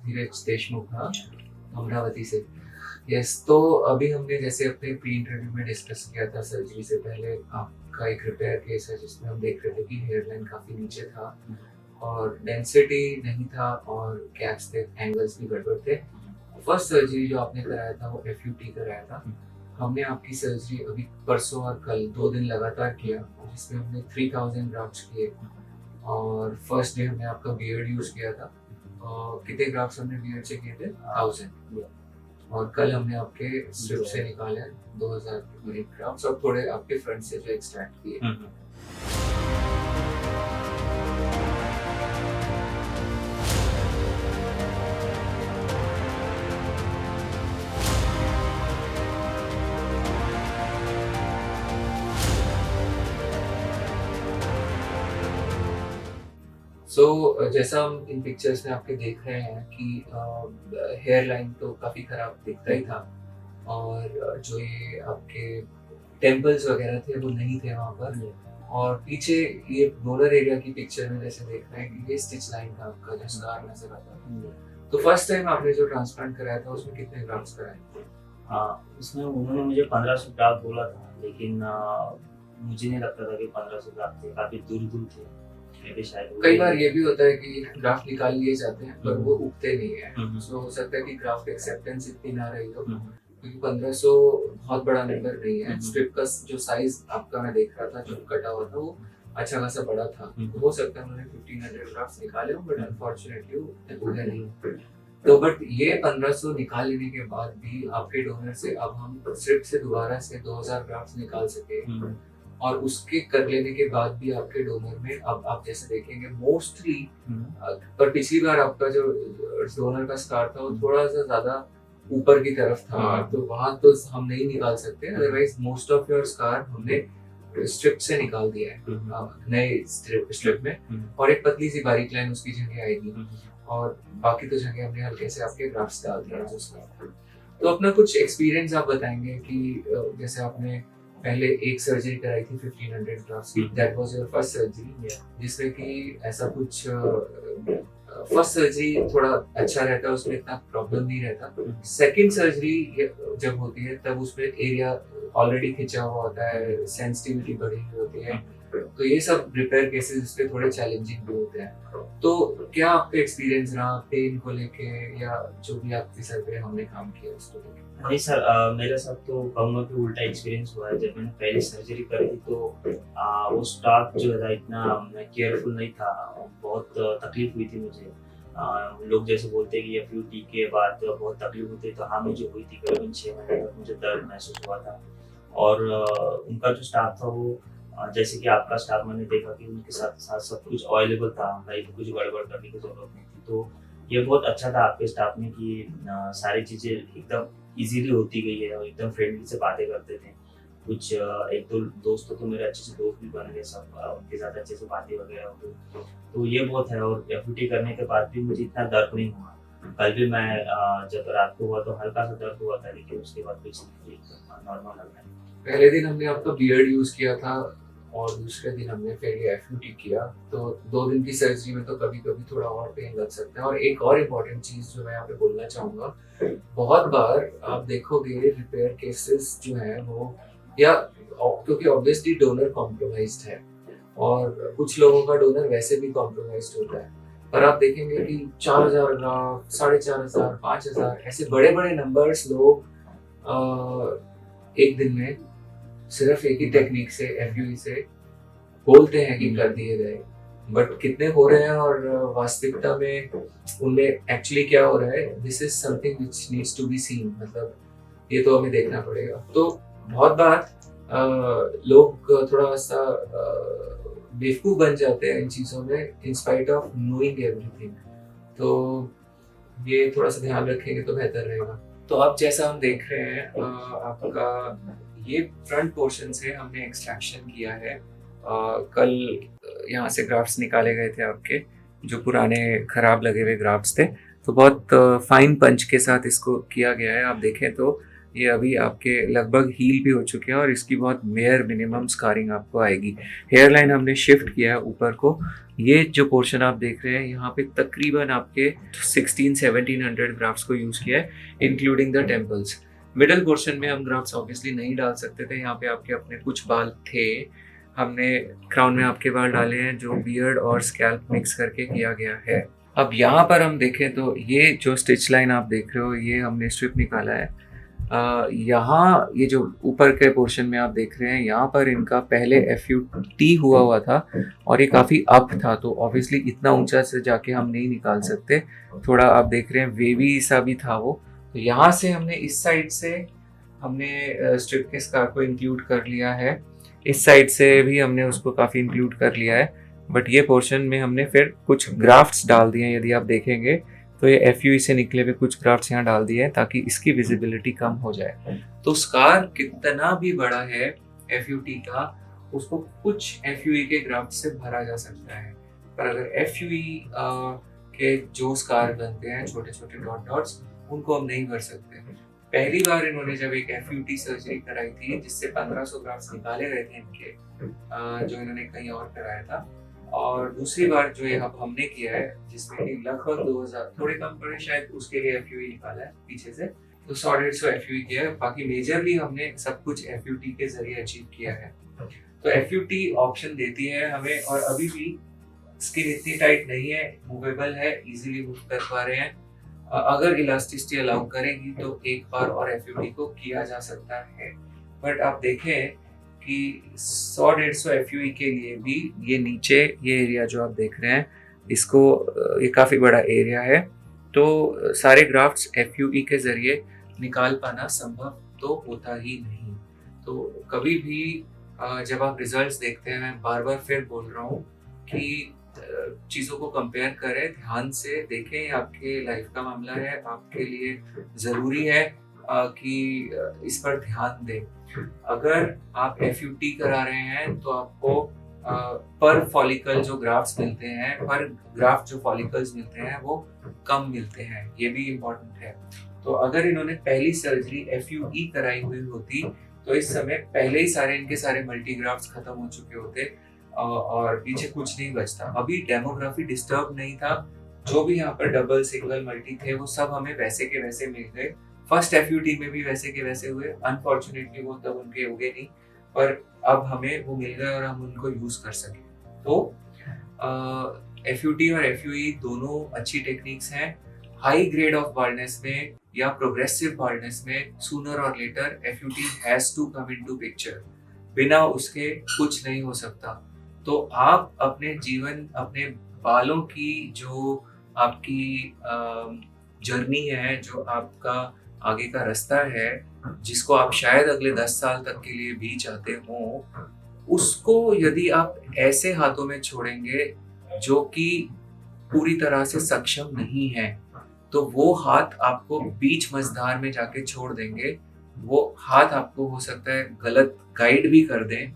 धीरज देशमुख, हाँ, अमरावती से। यस, तो अभी हमने जैसे अपने प्री इंटरव्यू में डिस्कस किया था सर्जरी से पहले, आपका एक रिपेयर केस है जिसमें हम देख रहे थे कि हेयर लाइन काफ़ी नीचे था और डेंसिटी नहीं था और कैप्स थे, एंगल्स भी गड़बड़ थे। फर्स्ट सर्जरी जो आपने कराया था वो एफयूटी कराया था। हमने आपकी सर्जरी अभी परसों और कल 2 दिन लगातार किया, जिसमें हमने 3000 ग्राफ्ट्स किए और फर्स्ट डे हमने आपका बियर्ड यूज़ किया था। कितने ग्राफ्ट्स हमने बियर्ड से किए थे? 1000। और कल हमने आपके स्ट्रिप से निकाले 2000 ग्राफ्ट्स और थोड़े आपके फ्रंट से जो एक्सट्रैक्ट किए। जैसा हम इन पिक्चर्स में आपके देख रहे हैं कि हेयर लाइन तो काफ़ी ख़राब दिखता ही था और जो ये आपके टेम्पल्स वगैरह थे वो नहीं थे वहाँ पर। और पीछे ये डोनर एरिया की पिक्चर में जैसे देख रहे हैं कि ये स्टिच लाइन था आपका जो स्कार नजर आता है। तो फर्स्ट टाइम आपने जो ट्रांसप्लांट कराया था उसमें कितने ग्राफ्ट्स कराए थे? हाँ, उसमें उन्होंने मुझे 1500 ग्राफ बोला था, लेकिन मुझे नहीं लगता था कि 1500 ग्राफ थे, काफ़ी दूर-दूर थे। मे बी शायद कई बार ये भी होता है कि ग्राफ्ट निकाल लिए जाते हैं पर वो उगते नहीं है। सो हो सकता है कि ग्राफ्ट एक्सेप्टेंस इतनी ना रही हो, क्योंकि 1500 बहुत बड़ा नंबर नहीं है। स्ट्रिप का जो साइज आपका मैं देख रहा था जो कटा हुआ था वो अच्छा खासा बड़ा था। तो हो सकता है उन्होंने 1500 ग्राफ्ट्स निकाले हो बट अनफॉर्चुनेटली वो उगे नहीं। तो बट ये 1500 निकाल लेने के बाद भी आपके डोनर से अब हम स्ट्रिप से दोबारा से 2000 ग्राफ्ट्स निकाल सके और उसके कर लेने के बाद भी आपके डोनर में अब आप जैसे देखेंगे मोस्टली, पर पिछली बार आपका जो डोनर का स्कार था वो थोड़ा सा ज्यादा ऊपर की तरफ था, तो वहां तो हम नहीं निकाल सकते। Otherwise most of your scar हमने स्ट्रिप से निकाल दिया है, नए स्ट्रिप में, और एक पतली सी बारीक लाइन उसकी जगह आएगी और बाकी तो जगह हमने हल्के से आपके ग्राफ्स डाल दिया जो स्कार। तो अपना कुछ एक्सपीरियंस आप बताएंगे कि जैसे आपने पहले एक सर्जरी कराई थी 1500 ग्राफ्स की, that was your first surgery, जिसमें कि ऐसा कुछ फर्स्ट सर्जरी थोड़ा अच्छा रहता है, उसमें इतना प्रॉब्लम नहीं रहता। सेकंड सर्जरी जब होती है तब उसमें एरिया ऑलरेडी खिंचा हुआ होता है, सेंसिटिविटी बढ़ी हुई होती है, तो ये सब रिपेयर केसेस इसके थोड़े चैलेंजिंग भी होते हैं। तो क्या आपका एक्सपीरियंस रहा पेन को लेके या जो भी आपके सर पे हमने काम किया उसको लेके? नहीं सर, मेरे साथ तो कहूँगा कि उल्टा एक्सपीरियंस हुआ है। जब मैंने पहली सर्जरी करी थी तो वो स्टाफ जो था इतना केयरफुल नहीं था, बहुत तकलीफ हुई थी मुझे। लोग जैसे बोलते हैं कि एफयूटी के बाद बहुत तकलीफ होती है, तो हाँ मुझे हुई थी, करीबन 6 महीने तक मुझे दर्द महसूस हुआ था। और उनका जो स्टाफ था वो जैसे कि आपका स्टाफ मैंने देखा कि उनके साथ साथ सब कुछ अवेलेबल था, लाइक कुछ गड़बड़ करने की जरूरत नहीं थी। तो ये बहुत अच्छा था आपके स्टाफ ने कि सारी चीज़ें एकदम इजीली होती गई है और एकदम फ्रेंडली से बातें करते थे। कुछ एक दो दोस्त तो मेरे अच्छे से दोस्त भी बन गए, सब उनके साथ अच्छे से बातें वगैरह हो गई। तो ये बहुत है, और एफयूटी करने के बाद भी मुझे इतना दर्द नहीं हुआ। कल भी मैं जब रात को हुआ तो हल्का सा दर्द हुआ था, लेकिन उसके बाद कुछ नॉर्मल लग रहा है। पहले दिन हमने आपका बियर्ड यूज किया था और दूसरे दिन हमने फिर ये एफयूटी किया, तो 2 दिन की सर्जरी में तो कभी कभी थोड़ा और पेन लग सकता है। और एक और इम्पोर्टेंट चीज जो मैं यहाँ पे बोलना चाहूंगा, बहुत बार आप देखोगे रिपेयर केसेस जो है वो, या क्योंकि ऑब्वियसली डोनर कॉम्प्रोमाइज्ड है और कुछ लोगों का डोनर वैसे भी कॉम्प्रोमाइज्ड होता है, पर आप देखेंगे कि 4000 ग्राफ, 4500, 5000 ऐसे बड़े बड़े नंबर्स लोग एक दिन में सिर्फ एक ही टेक्निक से, एफयूई से, बोलते हैं कि कर दिए गए, बट कितने हो रहे हैं और वास्तविकता में उनमें एक्चुअली क्या हो रहा है, this is something which needs to be seen. मतलब ये तो हमें देखना पड़ेगा। तो बहुत बार लोग थोड़ा सा बेवकूफ बन जाते हैं इन चीज़ों में in spite of knowing everything, तो ये थोड़ा सा ध्यान रखेंगे तो बेहतर रहेगा। तो अब जैसा हम देख रहे हैं आपका ये फ्रंट पोर्शन से हमने एक्सट्रैक्शन किया है। कल यहाँ से ग्राफ्ट्स निकाले गए थे आपके, जो पुराने खराब लगे हुए ग्राफ्ट्स थे, तो बहुत फाइन पंच के साथ इसको किया गया है। आप देखें तो ये अभी आपके लगभग हील भी हो चुके हैं और इसकी बहुत मेयर मिनिमम स्कारिंग आपको आएगी। हेयर लाइन हमने शिफ्ट किया है ऊपर को। ये जो पोर्शन आप देख रहे हैं यहाँ पे तकरीबन आपके 1600-1700 ग्राफ्ट्स को यूज़ किया है, including the temples. Middle portion में हम ग्राफ्ट्स ऑब्वियसली नहीं डाल सकते थे, यहाँ पे आपके अपने कुछ बाल थे, हमने क्राउन में आपके बाल डाले हैं जो बियर्ड और स्कैल्प मिक्स करके किया गया है। अब यहाँ पर हम देखें तो ये जो स्टिच लाइन आप देख रहे हो ये हमने स्ट्रिप निकाला है। यहाँ ये जो ऊपर के पोर्शन में आप देख रहे हैं यहाँ पर इनका पहले FUT हुआ था और ये काफ़ी अप था, तो ऑब्वियसली इतना ऊंचा से जाके हम नहीं निकाल सकते। थोड़ा आप देख रहे हैं वेवी सा भी था वो, तो यहाँ से हमने इस साइड से हमने स्ट्रिप के स्कार को इंक्लूड कर लिया है, इस साइड से भी हमने उसको काफ़ी इंक्लूड कर लिया है, बट ये पोर्शन में हमने फिर कुछ ग्राफ्ट्स डाल दिए हैं। यदि आप देखेंगे तो ये FUE से निकले हुए कुछ ग्राफ्ट्स यहाँ डाल दिए हैं ताकि इसकी विजिबिलिटी कम हो जाए। तो स्कार कितना भी बड़ा है FUT का, उसको कुछ FUE के ग्राफ्ट से भरा जा सकता है, पर अगर FUE के जो स्कार बनते हैं छोटे छोटे डॉट डॉट्स, उनको हम नहीं भर सकते। पहली बार इन्होंने जब एक FUT सर्जरी कराई थी जिससे 1500 ग्राफ्ट्स निकाले गए थे इनके, जो इन्होंने कहीं और कराया था, और दूसरी बार जो ये हमने किया है जिसमें कि लगभग 2000 थोड़े कम पड़े शायद, उसके लिए FUE निकाला है पीछे से, तो 100-150 FUE किया है। बाकी मेजरली हमने सब कुछ FUT के जरिए अचीव किया है। तो FUT ऑप्शन देती है हमें, और अभी भी स्किन इतनी टाइट नहीं है, मूवेबल है, इजीली मूव कर पा रहे हैं। अगर इलास्टिसिटी अलाउ करेगी तो एक बार और FUT को किया जा सकता है, बट आप देखें कि 100-150 FUE के लिए भी ये नीचे ये एरिया जो आप देख रहे हैं इसको, ये काफ़ी बड़ा एरिया है, तो सारे ग्राफ्ट्स FUE के ज़रिए निकाल पाना संभव तो होता ही नहीं। तो कभी भी जब आप रिजल्ट्स देखते हैं, मैं बार बार फिर बोल रहा हूँ कि चीज़ों को कंपेयर करें, ध्यान से देखें, आपके लाइफ का मामला है, आपके लिए ज़रूरी है कि इस पर ध्यान दें। अगर आप FUT करा रहे हैं तो आपको पर फॉलिकल जो ग्राफ्ट्स मिलते हैं, पर ग्राफ्ट जो फॉलिकल्स मिलते हैं वो कम मिलते हैं, ये भी इम्पोर्टेंट है। तो अगर इन्होंने पहली सर्जरी FUE कराई हुई होती तो इस समय पहले ही सारे इनके सारे मल्टी ग्राफ्ट्स खत्म हो चुके होते और पीछे कुछ नहीं बचता। अभी डेमोग्राफी डिस्टर्ब नहीं था, जो भी यहाँ पर डबल सिंगल मल्टी थे वो सब हमें वैसे के वैसे मिल गए। फर्स्ट FUT में भी वैसे के वैसे हुए, अनफॉर्चुनेटली वो तब उनके उगे नहीं, पर अब हमें वो मिल गए और हम उनको यूज कर सके। तो FUT और FUE दोनों अच्छी टेक्निक्स हैं। हाई ग्रेड ऑफ बाल्डनेस में या प्रोग्रेसिव बाल्डनेस में सूनर और later FUT has to come into picture, बिना उसके कुछ नहीं हो सकता। तो आप अपने जीवन, अपने बालों की जो आपकी जर्नी है, जो आपका आगे का रास्ता है, जिसको आप शायद अगले 10 साल तक के लिए भी चाहते हो, उसको यदि आप ऐसे हाथों में छोड़ेंगे जो कि पूरी तरह से सक्षम नहीं है, तो वो हाथ आपको बीच मझधार में जाके छोड़ देंगे। वो हाथ आपको हो सकता है गलत गाइड भी कर दें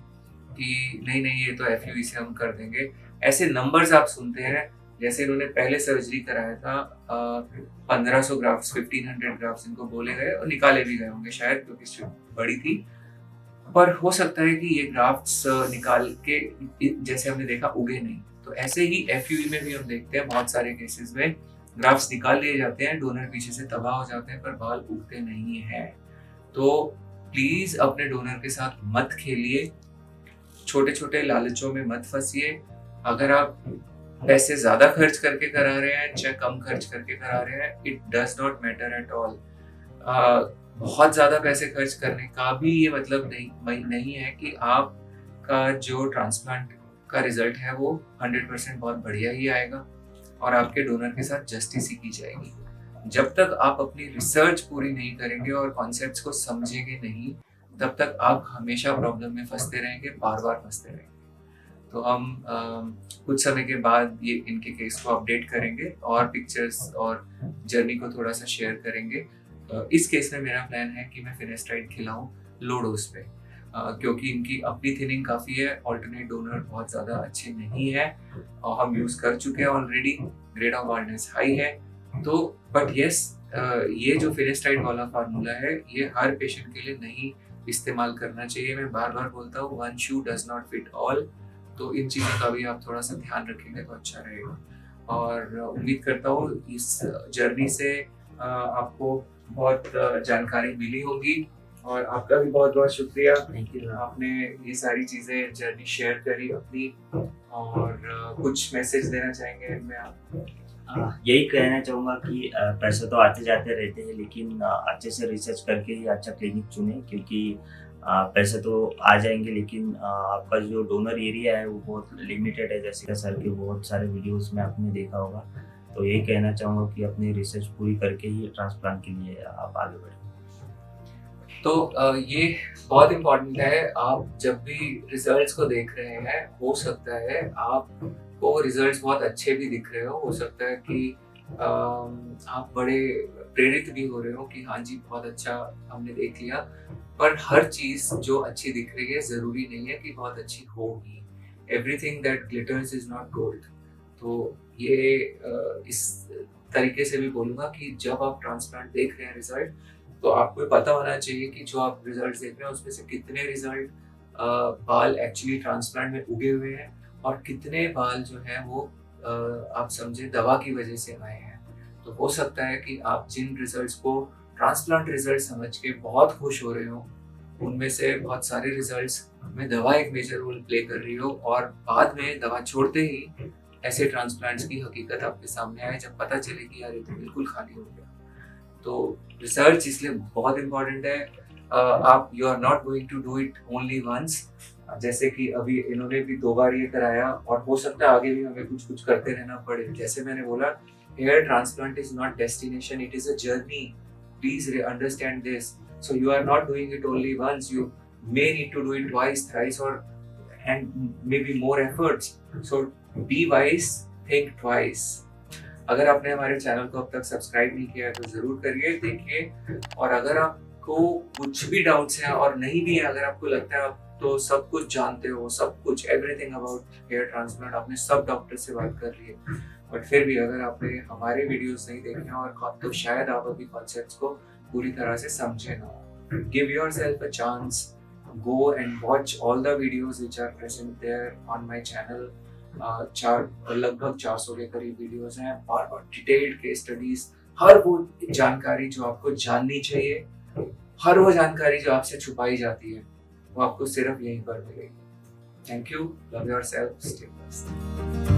कि नहीं नहीं ये तो FUE से हम कर देंगे। ऐसे नंबर्स आप सुनते हैं, जैसे इन्होंने पहले सर्जरी कराया था 1500 ग्राफ्ट्स, 1500 ग्राफ्ट्स इनको बोले गए और निकाले भी गए होंगे शायद, क्योंकि स्ट्रिप बड़ी थी, पर हो सकता है कि ये ग्राफ्ट्स निकाल के जैसे हमने देखा उगे नहीं। तो ऐसे ही FUE में भी हम देखते हैं बहुत सारे केसेस में ग्राफ्ट्स निकाल लिए जाते हैं, डोनर पीछे से तबाह हो जाते हैं, पर बाल उगते नहीं है। तो प्लीज अपने डोनर के साथ मत खेलिए, छोटे छोटे लालचों में मत फंसिए। अगर आप पैसे ज्यादा खर्च करके करा रहे हैं चाहे कम खर्च करके करा रहे हैं, it does not matter at all. बहुत ज्यादा पैसे खर्च करने का भी ये मतलब नहीं है कि आपका जो ट्रांसप्लांट का रिजल्ट है वो 100% बहुत बढ़िया ही आएगा और आपके डोनर के साथ जस्टिस ही की जाएगी। जब तक आप अपनी रिसर्च पूरी नहीं करेंगे और कॉन्सेप्ट्स को समझेंगे नहीं, तब तक आप हमेशा प्रॉब्लम में फंसते रहेंगे, बार बार फंसते रहेंगे। तो हम कुछ समय के बाद ये इनके केस को अपडेट करेंगे और पिक्चर्स और जर्नी को थोड़ा सा शेयर करेंगे। इस केस में मेरा प्लान है कि मैं फिनेस्ट्राइड खिलाऊं लो डोज पे, क्योंकि इनकी अपनी थिनिंग काफ़ी है, ऑल्टरनेट डोनर बहुत ज़्यादा अच्छे नहीं है और हम यूज़ कर चुके हैं already, grade of baldness high है। तो बट येस, ये जो फिनेस्टाइड वाला फार्मूला है ये हर पेशेंट के लिए नहीं इस्तेमाल करना चाहिए। मैं बार बार बोलता हूँ, one shoe does not fit all. तो इन चीज़ों का भी आप थोड़ा सा ध्यान रखेंगे तो अच्छा रहेगा। और उम्मीद करता हूँ इस जर्नी से आपको बहुत जानकारी मिली होगी। और आपका भी बहुत बहुत शुक्रिया, थैंक यू। आपने ये सारी चीज़ें जर्नी शेयर करी अपनी। और कुछ मैसेज देना चाहेंगे इनमें आप? यही कहना चाहूँगा कि पैसे तो आते जाते रहते हैं, लेकिन अच्छे से रिसर्च करके ही अच्छा क्लिनिक चुनें, क्योंकि पैसे तो आ जाएंगे लेकिन आपका जो डोनर एरिया है वो बहुत लिमिटेड है, जैसे सर के बहुत सारे वीडियोस में आपने देखा होगा। तो यही कहना चाहूँगा कि अपनी रिसर्च पूरी करके ही ट्रांसप्लांट के लिए आप आगे बढ़ें। तो ये बहुत इम्पोर्टेंट है। आप जब भी रिजल्ट्स को देख रहे हैं, हो सकता है आपको रिजल्ट्स बहुत अच्छे भी दिख रहे हो सकता है कि आप बड़े प्रेरित भी हो रहे हो कि हाँ जी बहुत अच्छा हमने देख लिया। पर हर चीज जो अच्छी दिख रही है जरूरी नहीं है कि बहुत अच्छी होगी। Everything that glitters is not gold. तो ये इस तरीके से भी बोलूंगा कि जब आप ट्रांसप्लांट देख रहे हैं रिजल्ट, तो आपको पता होना चाहिए कि जो आप रिजल्ट देख रहे हैं उसमें से कितने रिजल्ट बाल एक्चुअली ट्रांसप्लांट में उगे हुए हैं और कितने बाल जो है वो आप समझे दवा की वजह से आए हैं। तो हो सकता है कि आप जिन रिजल्ट्स को ट्रांसप्लांट रिजल्ट समझ के बहुत खुश हो रहे हो, उनमें से बहुत सारे रिजल्ट्स में दवा एक मेजर रोल प्ले कर रही हो और बाद में दवा छोड़ते ही ऐसे ट्रांसप्लांट्स की हकीकत आपके सामने आए जब पता चले कि यार ये तो बिल्कुल खाली हो गया। तो रिसर्च इसलिए बहुत इम्पोर्टेंट है। आप you are not going to do it only once. जैसे कि अभी इन्होंने भी 2 बार ये कराया और हो सकता है आगे भी हमें कुछ कुछ करते रहना पड़े। जैसे मैंने बोला, hair transplant is not destination, it is a journey. Please understand this. So you are not doing it only once, you may need to do it twice, thrice, or and maybe more efforts. So be wise, think twice. अगर आपने हमारे channel को अब तक subscribe नहीं किया है तो जरूर करिए, देखिए। और अगर आपको कुछ भी डाउट्स हैं और नहीं भी है, अगर आपको लगता है आप तो सब कुछ जानते हो, सब कुछ एवरीथिंग अबाउट हेयर ट्रांसप्लांट, आपने सब डॉक्टर से बात कर ली है, बट फिर भी अगर आपने हमारे वीडियोस नहीं देखे हैं और तो शायद आप अभी कॉन्सेप्ट्स को पूरी तरह से समझे ना, give yourself a chance, go and watch all the videos which are present there on my channel. लगभग 400 के करीब वीडियोस हैं, बार डिटेल्ड केस स्टडीज, हर वो जानकारी जो आपको जाननी चाहिए, हर वो जानकारी जो आपसे छुपाई जाती है, वो आपको सिर्फ यहीं पर मिलेगी। Thank you, love yourself, stay blessed.